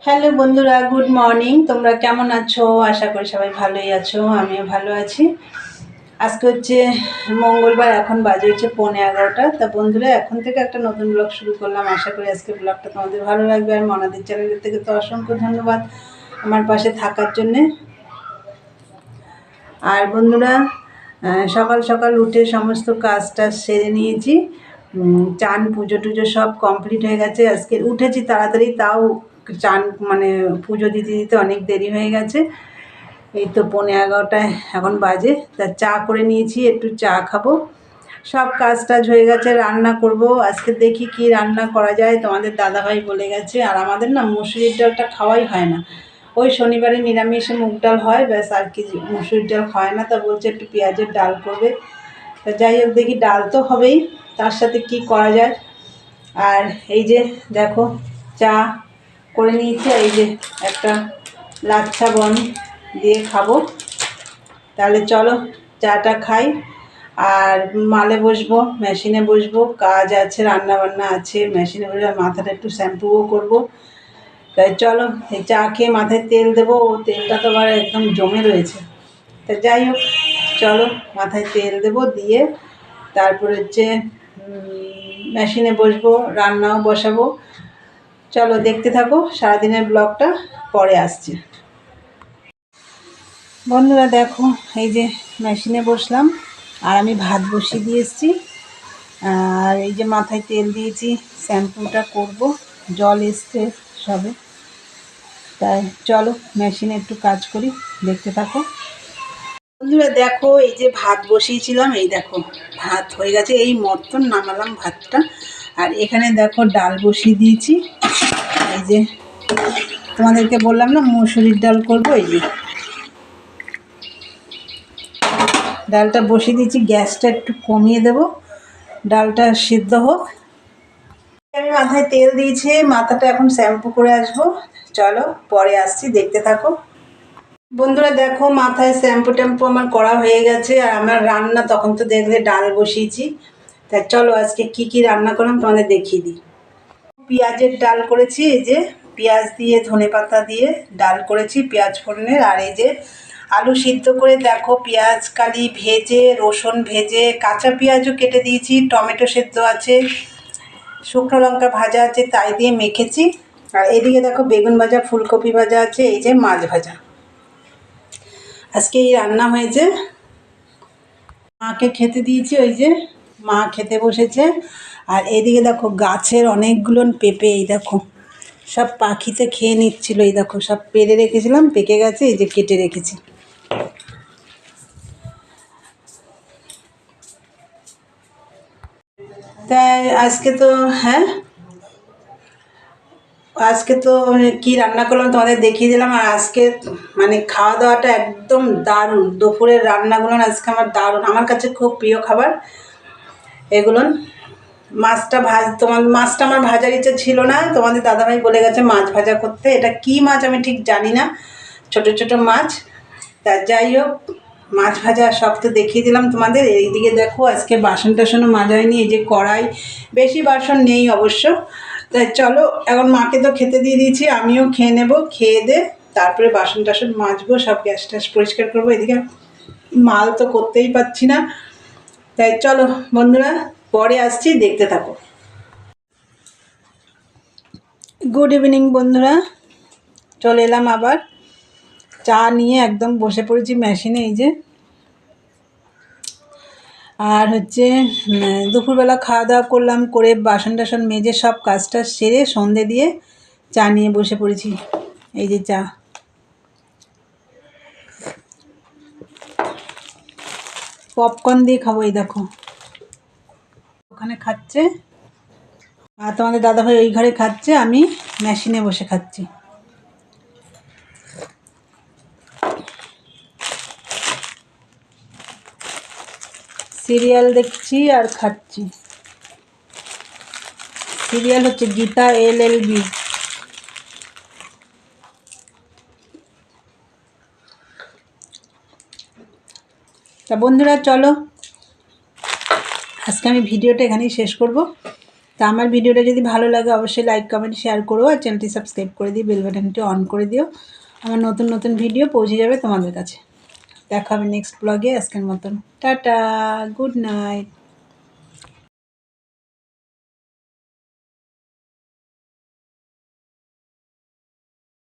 Hello বন্ধুরা, good morning. তোমরা কেমন আছো? আশা করি সবাই ভালোই আছো, আমিও ভালো আছি। আজকে হচ্ছে মঙ্গলবার, এখন বাজে হচ্ছে 11:15। তা বন্ধুরা, এখন থেকে একটা নতুন ব্লগ শুরু করলাম। আশা করি আজকে ব্লগটা তোমাদের ভালো লাগবে। আর মনাদের চ্যানেলের থেকে তো অসংখ্য ধন্যবাদ আমার পাশে থাকার জন্যে। আর বন্ধুরা, সকাল সকাল উঠে সমস্ত কাজটা সেরে নিয়েছি। চান পুজো টুজো সব কমপ্লিট হয়ে গেছে। আজকে উঠেছি তাড়াতাড়ি, তাও চান মানে পুজো দিতে দিতে অনেক দেরি হয়ে গেছে। এই তো 11:15 এখন বাজে। তা চা করে নিয়েছি, একটু চা খাবো। সব কাজ টাজ হয়ে গেছে, রান্না করব। আজকে দেখি কি রান্না করা যায়। তোমাদের দাদাভাই বলে গেছে, আর আমাদের না মুসুরির ডালটা খাওয়াই হয় না। ওই শনিবারে নিরামিষে মুগ ডাল হয়, ব্যাস, আর কি মুসুরির ডাল খায় না। তা বলছে একটু পেঁয়াজের ডাল করবে। তা যাই হোক, দেখি, ডাল তো হবেই, তার সাথে কি করা যায়। আর এই যে দেখো, চা করে নিয়েছি। এই যে একটা লাচ্ছা বন দিয়ে খাবো। তাহলে চলো চাটা খাই। আর মালে বসবো, মেশিনে বসবো, কাজ আছে, রান্না বান্না আছে। মেশিনে বসে মাথাটা একটু শ্যাম্পুও করবো। তাই চলো, এই চা খেয়ে মাথায় তেল দেবো। ও তেলটা তো আবার একদম জমে রয়েছে। তা যাই হোক, চলো মাথায় তেল দেবো, দিয়ে তারপরে হচ্ছে মেশিনে বসবো, রান্নাও বসাবো। চলো দেখতে থাকো সারাদিনের ব্লগটা, পরে আসছে। বন্ধুরা দেখো, এই যে মেশিনে বসলাম, আর আমি ভাত বসিয়ে দিয়ে এসেছি। আর এই যে মাথায় তেল দিয়েছি, শ্যাম্পুটা করব, জল এসছে সবে। তাই চলো মেশিনে একটু কাজ করি, দেখতে থাকো। বন্ধুরা দেখো, এই যে ভাত বসিয়েছিলাম, এই দেখো ভাত হয়ে গেছে, এই মতন নামালাম ভাতটা। আর এখানে দেখো ডাল বসিয়ে দিয়েছি। এই যে তোমাদেরকে বললাম না মুসুরির ডাল করবো, এই যে ডালটা বসিয়ে দিয়েছি। গ্যাসটা একটু কমিয়ে দেব, ডালটা সিদ্ধ হোক। আমি মাথায় তেল দিয়েছি, মাথাটা এখন শ্যাম্পু করে আসবো। চলো পরে আসছি, দেখতে থাকো। বন্ধুরা দেখো, মাথায় শ্যাম্পু ট্যাম্পু আমার করা হয়ে গেছে। আর আমার রান্না তখন তো দেখলে ডাল বসিয়েছি। তাই চলো আজকে কি কি রান্না করলাম তোমাদের দেখিয়ে দিই। পেঁয়াজের ডাল করেছি, এই যে পেঁয়াজ দিয়ে ধনেপাতা দিয়ে ডাল করেছি পেঁয়াজ ফোড়নের। আর এই যে আলু সিদ্ধ করে দেখো, পেঁয়াজ কালি ভেজে, রসুন ভেজে, কাঁচা পেঁয়াজও কেটে দিয়েছি, টমেটো সেদ্ধ আছে, শুকনো লঙ্কা ভাজা আছে, তাই দিয়ে মেখেছি। আর এদিকে দেখো বেগুন ভাজা, ফুলকপি ভাজা আছে, এই যে মাছ ভাজা। আজকে এই রান্না হয়েছে। মাকে খেতে দিয়েছি, ওই যে মা খেতে বসেছে। আর এদিকে দেখো গাছের অনেকগুলো পেঁপে, এই দেখো সব পাখিতে খেয়ে নিচ্ছিল। এই দেখো সব পেরে রেখেছিলাম, পেকে গেছে, এই যে কেটে রেখেছি। তাই আজকে তো, হ্যাঁ, আজকে তো কি রান্না করলাম তোমাদের দেখিয়ে দিলাম। আর আজকে মানে খাওয়া দাওয়াটা একদম দারুণ। দুপুরের রান্নাগুলো আজকে আমার দারুণ, আমার কাছে খুব প্রিয় খাবার এগুলো। মাছটা আমার ভাজার ইচ্ছে ছিল না, তোমাদের দাদাভাই বলে গেছে মাছ ভাজা করতে। এটা কি মাছ আমি ঠিক জানি না, ছোট ছোট মাছ। তা যাই হোক, মাছ ভাজা সব তো দেখিয়ে দিলাম তোমাদের। এইদিকে দেখো আজকে বাসন টাসনও মাজা হয়নি, এই যে কড়াই, বেশি বাসন নেই অবশ্য। তাই চলো এখন মাকে তো খেতে দিয়ে দিয়েছি, আমিও খেয়ে নেব, খেয়ে দে তারপরে বাসন টাসন মাজবো, সব গ্যাস ট্যাস পরিষ্কার করবো। এদিকে মাল তো করতেই পারছি না। তাই চলো বন্ধুরা, পরে আসছি, দেখতে থাকো। গুড ইভিনিং বন্ধুরা, চলে এলাম আবার চা নিয়ে, একদম বসে পড়েছি মেশিনে, এই যে। আর হচ্ছে দুপুরবেলা খাওয়া দাওয়া করলাম, করে বাসন টাসন মেজে সব কাজটা সেরে সন্ধে দিয়ে চা নিয়ে বসে পড়েছি। এই যে চা, পপকর্ন দিয়ে খাবো। এই দেখো ওখানে খাচ্ছে, আর তোমাদের দাদাভাই ওই ঘরে খাচ্ছে, আমি মেশিনে বসে খাচ্ছি। সিরিয়াল দেখছি আর খাচ্ছি। সিরিয়াল হচ্ছে গীতা LLB। তা বন্ধুরা চলো, আজকে আমি ভিডিওটা এখানেই শেষ করব। তা আমার ভিডিওটা যদি ভালো লাগে অবশ্যই লাইক কমেন্ট শেয়ার করো, আর চ্যানেলটি সাবস্ক্রাইব করে দিও, বেল বাটনটি অন করে দিও। আমার নতুন নতুন ভিডিও পৌঁছে যাবে তোমাদের কাছে। দেখা হবে নেক্সট ব্লগে। আজকের মতন টাটা, গুড নাইট।